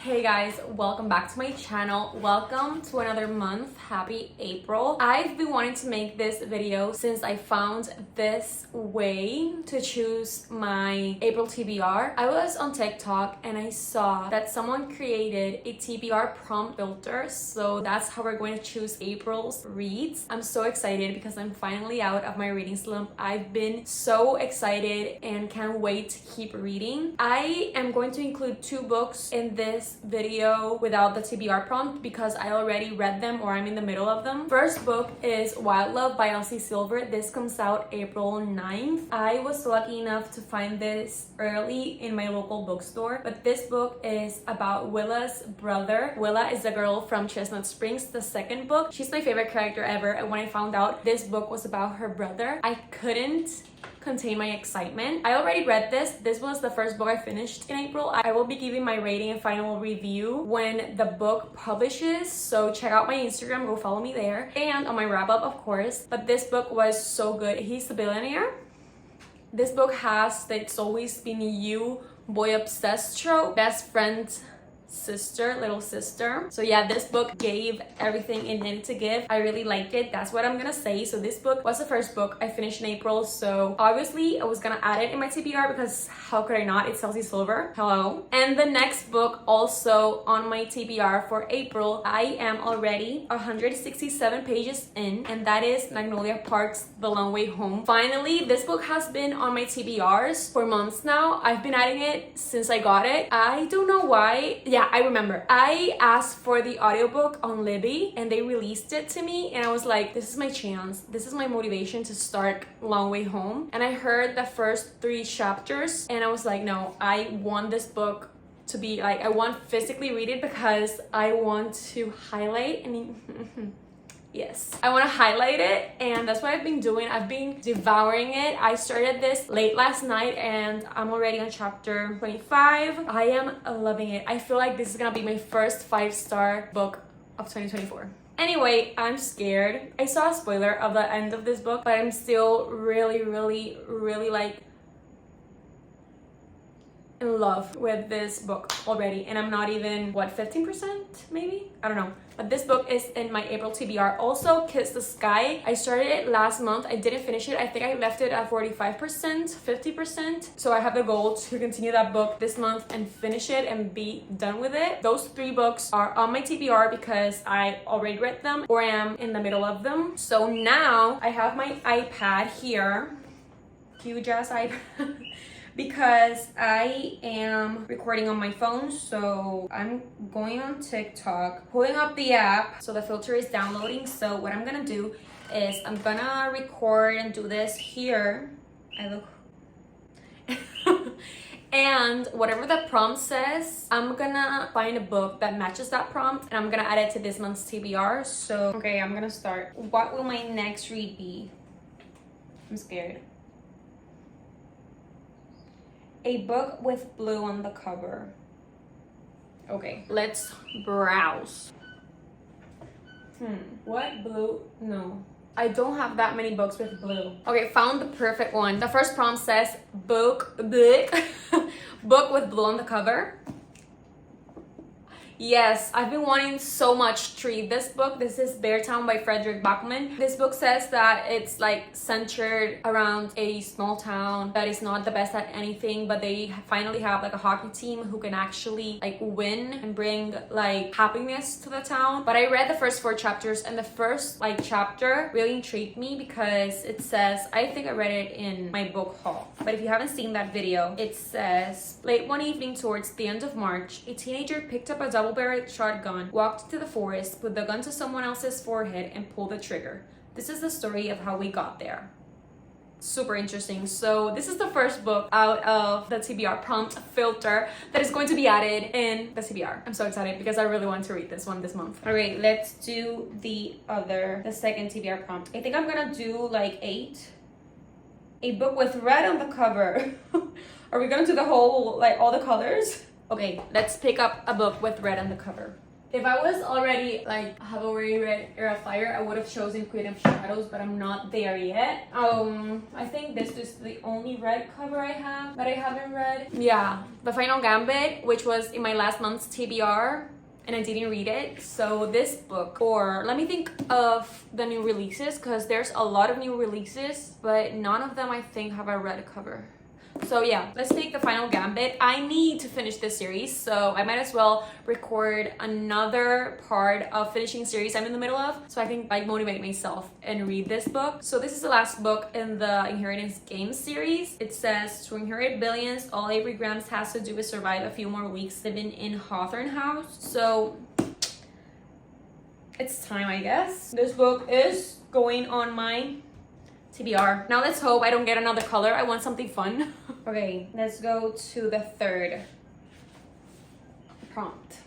Hey guys, welcome back to my channel. Welcome to another month. Happy April. I've been wanting to make this video since I found this way to choose my April TBR. I was on TikTok and I saw that someone created a TBR prompt filter, so that's how we're going to choose April's reads. I'm so excited because I'm finally out of my reading slump. I've been so excited and can't wait to keep reading. I am going to include 2 books in this video without the TBR prompt because I already read them or I'm in the middle of them. First book is Wild Love by Elsie Silver. This comes out April 9th. I was lucky enough to find this early in my local bookstore, but this book is about Willa's brother. Willa is the girl from Chestnut Springs, the second book. She's my favorite character ever, and when I found out this book was about her brother, I couldn't contain my excitement. I already read this. This was the first book I finished in April. I will be giving my rating and final review when the book publishes, so check out my Instagram, go follow me there, and on my wrap-up of course. But this book was so good. He's the billionaire. This book has the It's Always Been You boy obsessed trope, best friend sister, little sister. So yeah, this book gave everything it needed to give. I really liked it. That's what I'm gonna say. So this book was the first book I finished in April, so obviously I was gonna add it in my TBR because how could I not? It's Elsie Silver. Hello. And the next book also on my TBR for April, I am already 167 pages in, and that is Magnolia Park's The Long Way Home. Finally, this book has been on my TBRs for months now. I've been adding it since I got it. I don't know why. Yeah, I remember. I asked for the audiobook on Libby and they released it to me, and I was like, this is my chance. This is my motivation to start Long Way Home. And I heard the first 3 chapters and I was like, no, I want this book to be like, I want physically read it because I want to highlight and yes, I want to highlight it, and that's what I've been doing. I've been devouring it. I started this late last night and I'm already on chapter 25. I am loving it. I feel like this is gonna be my first 5-star book of 2024. Anyway, I'm scared. I saw a spoiler of the end of this book, but I'm still really like in love with this book already, and I'm not even, what, 15% maybe? I don't know. But this book is in my April TBR. Also, Kiss the Sky. I started it last month. I didn't finish it. I think I left it at 45%, 50%. So I have the goal to continue that book this month and finish it and be done with it. Those 3 books are on my TBR because I already read them or am in the middle of them. So now I have my iPad here. Huge ass iPad. Because I am recording on my phone, so I'm going on TikTok, pulling up the app, so the filter is downloading. So what I'm gonna do is I'm gonna record and do this here. I look and whatever the prompt says, I'm gonna find a book that matches that prompt and I'm gonna add it to this month's TBR. So okay, I'm gonna start. What will my next read be? I'm scared. A book with blue on the cover. Okay, let's browse. What blue? No, I don't have that many books with blue. Okay, found the perfect one. The first prompt says book book with blue on the cover. Yes, I've been wanting so much to read this book. This is Bear Town by Frederick Backman. This book says that it's like centered around a small town that is not the best at anything, but they finally have like a hockey team who can actually like win and bring like happiness to the town. But I read the first 4 chapters, and the first like chapter really intrigued me because it says, I think I read it in my book haul, but if you haven't seen that video, it says, late one evening towards the end of March, a teenager picked up a double-barreled shotgun, walked to the forest, put the gun to someone else's forehead, and pulled the trigger. This is the story of how we got there. Super interesting. So this is the first book out of the TBR prompt filter that is going to be added in the TBR. I'm so excited because I really want to read this one this month. All right, let's do the second TBR prompt. I think I'm gonna do like 8. A book with red on the cover. Are we gonna do the whole, like all the colors? Okay, let's pick up a book with red on the cover. If I was already like have already read Air of Fire, I would have chosen Queen of Shadows, but I'm not there yet. I think this is the only red cover I have that I haven't read. Yeah, The Final Gambit, which was in my last month's TBR, and I didn't read it. So this book, or let me think of the new releases, because there's a lot of new releases, but none of them I think have a red cover. So yeah, let's take The Final Gambit. I need to finish this series, so I might as well record another part of finishing series I'm in the middle of, so I can like motivate myself and read this book. So this is the last book in the Inheritance Games series. It says, to inherit billions, all Avery Grams has to do is survive a few more weeks living in Hawthorne House. So it's time, I guess. This book is going on my TBR. Now let's hope I don't get another color. I want something fun. Okay, let's go to the third prompt.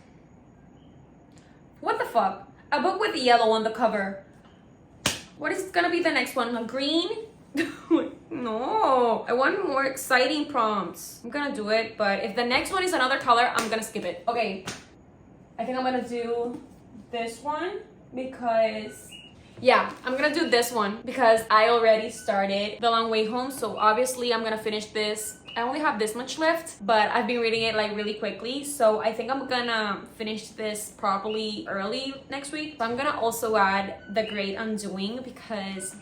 What the fuck? A book with yellow on the cover. What is gonna be the next one? A green? No, I want more exciting prompts. I'm gonna do it, but if the next one is another color, I'm gonna skip it. Okay, I think I'm gonna do this one because yeah, I'm gonna do this one because I already started The Long Way Home, so obviously I'm gonna finish this. I only have this much left, but I've been reading it like really quickly, so I think I'm gonna finish this probably early next week. So I'm gonna also add The Great Undoing because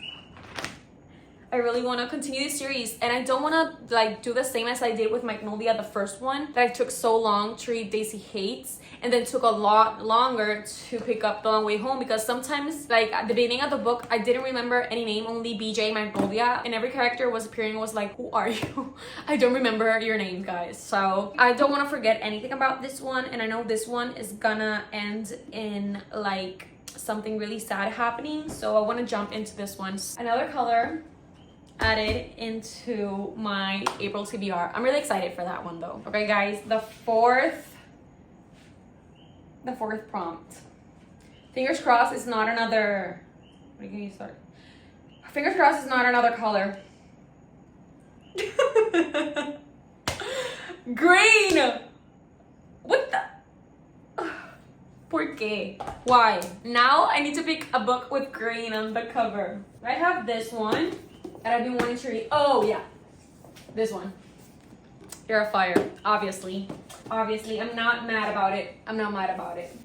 I really want to continue this series, and I don't want to like do the same as I did with Magnolia, the first one, that I took so long to read Daisy Hates and then took a lot longer to pick up The Long Way Home, because sometimes like at the beginning of the book I didn't remember any name, only BJ, Magnolia, and every character was appearing was like, who are you? I don't remember your name, guys. So I don't want to forget anything about this one, and I know this one is gonna end in like something really sad happening, so I want to jump into this one. Another color added into my April TBR. I'm really excited for that one though. Okay guys, the fourth prompt. Fingers crossed it's not another, what can you start? Fingers crossed it's not another color. Green! What the? ¿Por qué? Why? Now I need to pick a book with green on the cover. I have this one that I've been wanting to read. Oh yeah, this one. Air of Fire, obviously. Obviously, I'm not mad about it. I'm not mad about it.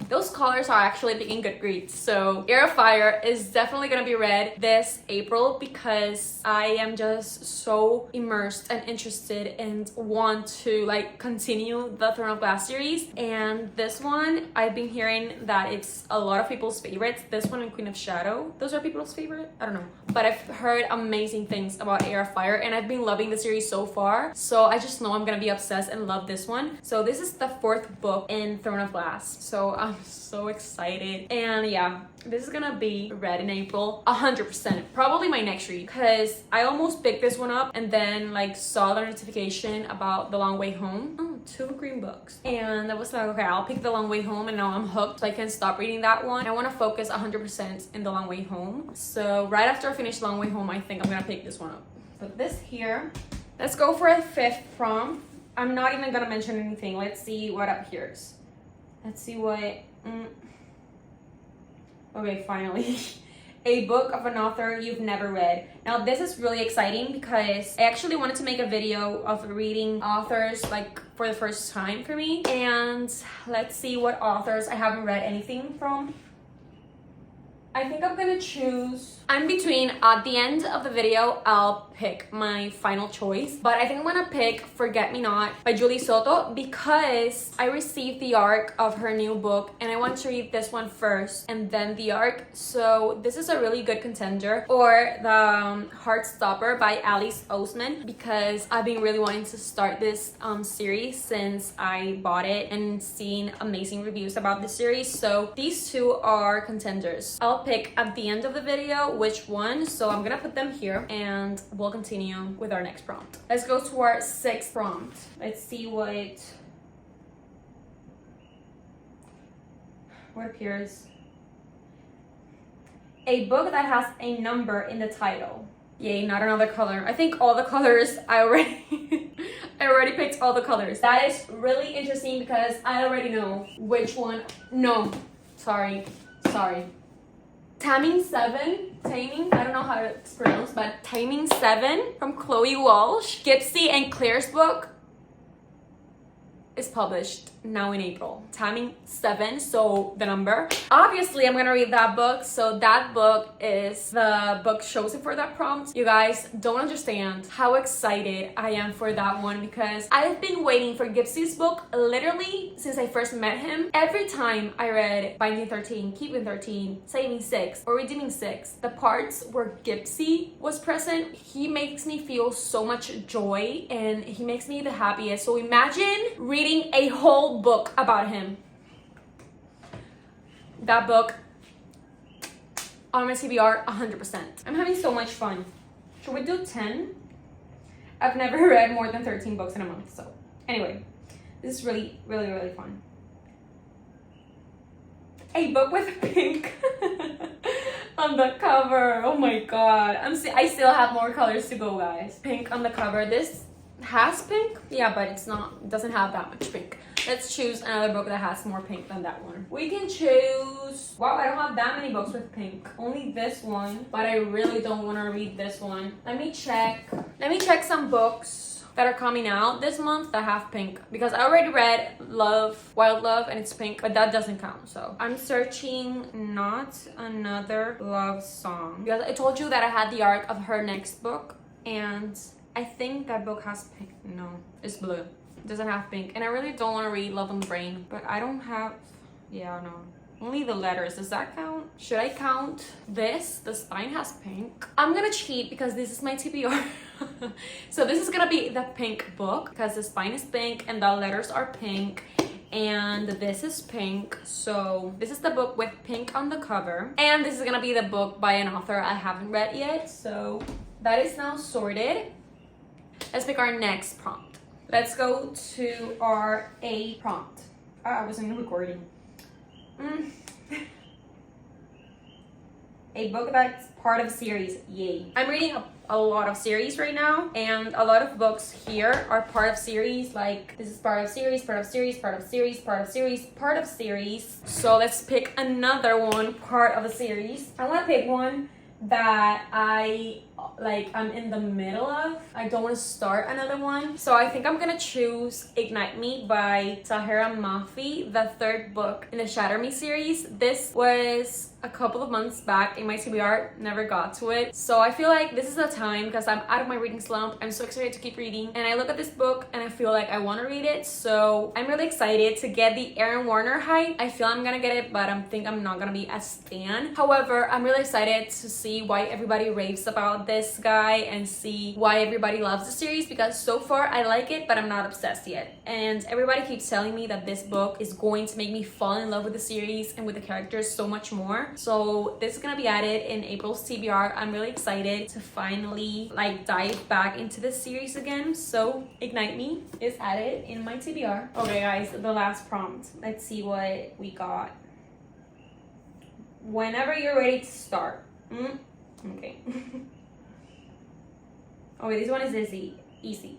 Those colors are actually picking good grades. So Air of Fire is definitely gonna be read this April because I am just so immersed and interested and want to like continue the Throne of Glass series. And this one, I've been hearing that it's a lot of people's favorites. This one and Queen of Shadow, those are people's favorite? I don't know. But I've heard amazing things about Air of Fire and I've been loving the series so far. So I just know I'm gonna be obsessed and love this one. So this is the fourth book in Throne of Glass. So I'm so excited, and yeah, this is gonna be read in April 100%, probably my next read, because I almost picked this one up and then like saw the notification about The Long Way Home. Oh, 2 green books, and I was like, okay, I'll pick The Long Way Home, and now I'm hooked, so I can't stop reading that one. I want to focus 100% in The Long Way Home, so right after I finish Long Way Home, I think I'm gonna pick this one up. Put this here. Let's go for a fifth prompt. I'm not even gonna mention anything. Let's see what appears. Let's see what okay, finally. A book of an author you've never read. Now this is really exciting because I actually wanted to make a video of reading authors like for the first time for me, and let's see what authors I haven't read anything from. I think I'm gonna choose, I'm between, at the end of the video, I'll pick my final choice, but I think I'm gonna pick Forget Me Not by Julie Soto because I received the ARC of her new book and I want to read this one first and then the ARC. So this is a really good contender. Or the Heartstopper by Alice Oseman because I've been really wanting to start this series since I bought it and seen amazing reviews about this series. So these two are contenders. I'll pick at the end of the video which one, so I'm gonna put them here and we'll continue with our next prompt. Let's go to our sixth prompt. Let's see what appears. A book that has a number in the title. Yay, not another color. I think all the colors I already I already picked all the colors. That is really interesting because I already know which one. No, sorry. Taming 7, I don't know how it's pronounced, but Taming 7 from Chloe Walsh. Gypsy and Claire's book is published now in April. Taming 7, so the number. Obviously, I'm gonna read that book. So that book is the book chosen for that prompt. You guys don't understand how excited I am for that one because I've been waiting for Gypsy's book literally since I first met him. Every time I read Binding 13, Keeping 13, Saving 6, or Redeeming 6, the parts where Gypsy was present, he makes me feel so much joy and he makes me the happiest. So imagine reading a whole book about him. That book on my TBR 100%. I'm having so much fun. Should we do 10? I've never read more than 13 books in a month. So anyway, this is really fun. A book with pink on the cover. Oh my god. I still have more colors to go, guys. Pink on the cover. This has pink, yeah, but it doesn't have that much pink. Let's choose another book that has more pink than that one. We can choose, wow, I don't have that many books with pink, only this one, but I really don't want to read this one. Let me check some books that are coming out this month that have pink, because I already read Wild Love, and it's pink, but that doesn't count. So I'm searching Not Another Love Song, because I told you that I had the arc of her next book, and I think that book has pink. No, it's blue. It doesn't have pink. And I really don't want to read Love on the Brain, but I don't have, yeah, no. Only the letters. Does that count? Should I count this? The spine has pink. I'm gonna cheat because this is my TBR. So this is gonna be the pink book because the spine is pink and the letters are pink. And this is pink. So this is the book with pink on the cover. And this is gonna be the book by an author I haven't read yet. So that is now sorted. Let's pick our next prompt. Let's go to our A prompt. I wasn't recording. A book that's part of a series. Yay. I'm reading a lot of series right now, and a lot of books here are part of series. Like this is part of series, part of series, part of series, part of series, part of series. So let's pick another one, part of a series. I want to pick one that I'm in the middle of. I don't want to start another one. So I think I'm gonna choose Ignite Me by Tahira Mafi, the third book in the Shatter Me series. This was a couple of months back in my TBR, never got to it. So I feel like this is the time because I'm out of my reading slump. I'm so excited to keep reading. And I look at this book and I feel like I want to read it. So I'm really excited to get the Aaron Warner hype. I feel I'm gonna get it, but I think I'm not gonna be a stan. However, I'm really excited to see why everybody raves about this guy and see why everybody loves the series, because so far I like it, but I'm not obsessed yet. And everybody keeps telling me that this book is going to make me fall in love with the series and with the characters so much more. So this is gonna be added in April's TBR. I'm really excited to finally dive back into this series again. So Ignite Me is added in my TBR. Okay guys, the last prompt. Let's see what we got. Whenever you're ready to start. Okay. Okay, this one is easy.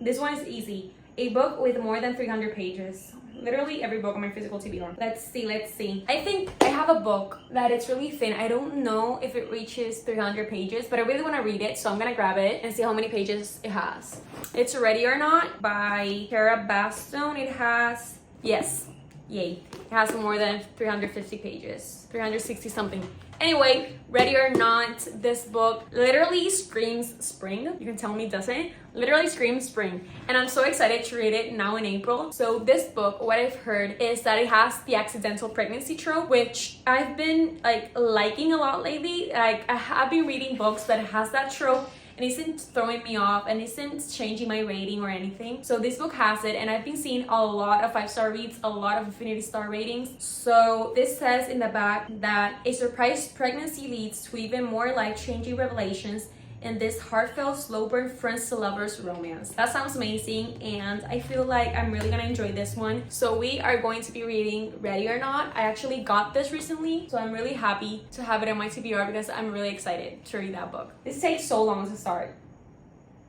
This one is easy. A book with more than 300 pages. Literally every book on my physical TBR. Let's see. I think I have a book that it's really thin. I don't know if it reaches 300 pages, but I really want to read it, so I'm gonna grab it and see how many pages it has. It's Ready or Not by Tara Bastone. It has, yes, yay. It has more than 350 pages, 360 something. Anyway, Ready or Not, this book literally screams spring. You can tell me, doesn't it? Literally screams spring. And I'm so excited to read it now in April. So this book, what I've heard is that it has the accidental pregnancy trope, which I've been liking a lot lately. I have been reading books that has that trope, and it isn't throwing me off and isn't changing my rating or anything. So this book has it, and I've been seeing a lot of 5-star reads, a lot of infinity star ratings. So this says in the back that a surprise pregnancy leads to even more life-changing revelations in this heartfelt, slow burn friends to lovers romance. That sounds amazing, and I feel like I'm really gonna enjoy this one. So we are going to be reading Ready or Not. I actually got this recently, so I'm really happy to have it in my TBR because I'm really excited to read that book. This takes so long to start,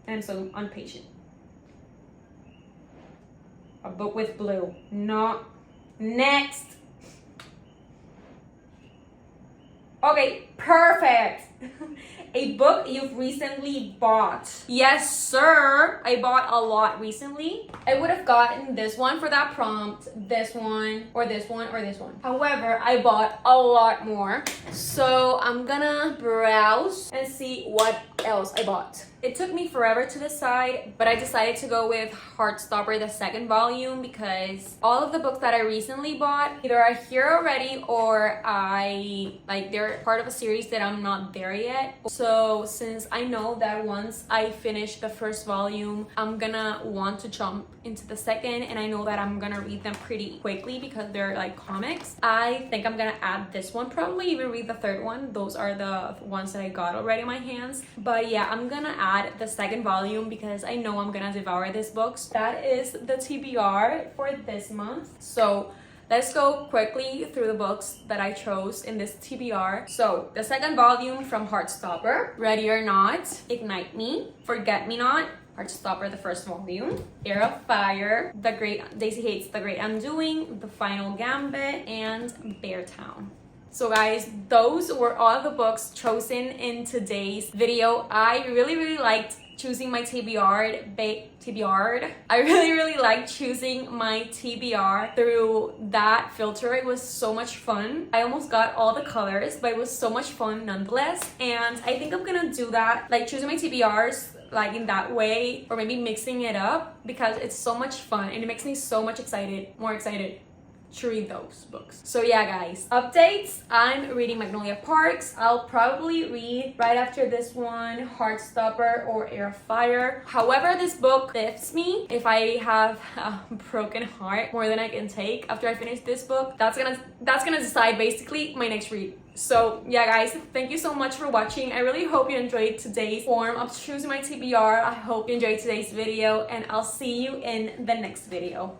and I'm so impatient. A book with blue. No. Next. Okay, perfect. A book you've recently bought. Yes, sir. I bought a lot recently. I would have gotten this one for that prompt, this one, or this one, or this one. However, I bought a lot more. So I'm gonna browse and see what else I bought. It took me forever to decide, but I decided to go with Heartstopper, the second volume, because all of the books that I recently bought either are here already or they're part of a series that I'm not there yet. So since I know that once I finish the first volume, I'm gonna want to jump into the second, and I know that I'm gonna read them pretty quickly because they're like comics. I think I'm gonna add this one, probably even read the third one. Those are the ones that I got already in my hands. But yeah, I'm gonna add the second volume because I know I'm gonna devour these books. That is the TBR for this month. So let's go quickly through the books that I chose in this TBR. So the second volume from Heartstopper, Ready or Not, Ignite Me, Forget Me Not, Heartstopper, the first volume, Air of Fire, The Great Daisy Hates the Great Undoing, The Final Gambit, and Beartown. So guys, those were all the books chosen in today's video. I really liked choosing my TBR. I really liked choosing my TBR through that filter. It was so much fun. I almost got all the colors, but it was so much fun nonetheless. And I think I'm gonna do that, like choosing my TBRs like in that way, or maybe mixing it up, because it's so much fun and it makes me so much more excited to read those books. So yeah guys, updates. I'm reading Magnolia Parks. I'll probably read right after this one Heartstopper or Air of Fire. However, this book lifts me if I have a broken heart more than I can take after I finish this book. That's gonna decide basically my next read. So yeah guys, thank you so much for watching. I really hope you enjoyed today's form of choosing my TBR. I hope you enjoyed today's video, and I'll see you in the next video.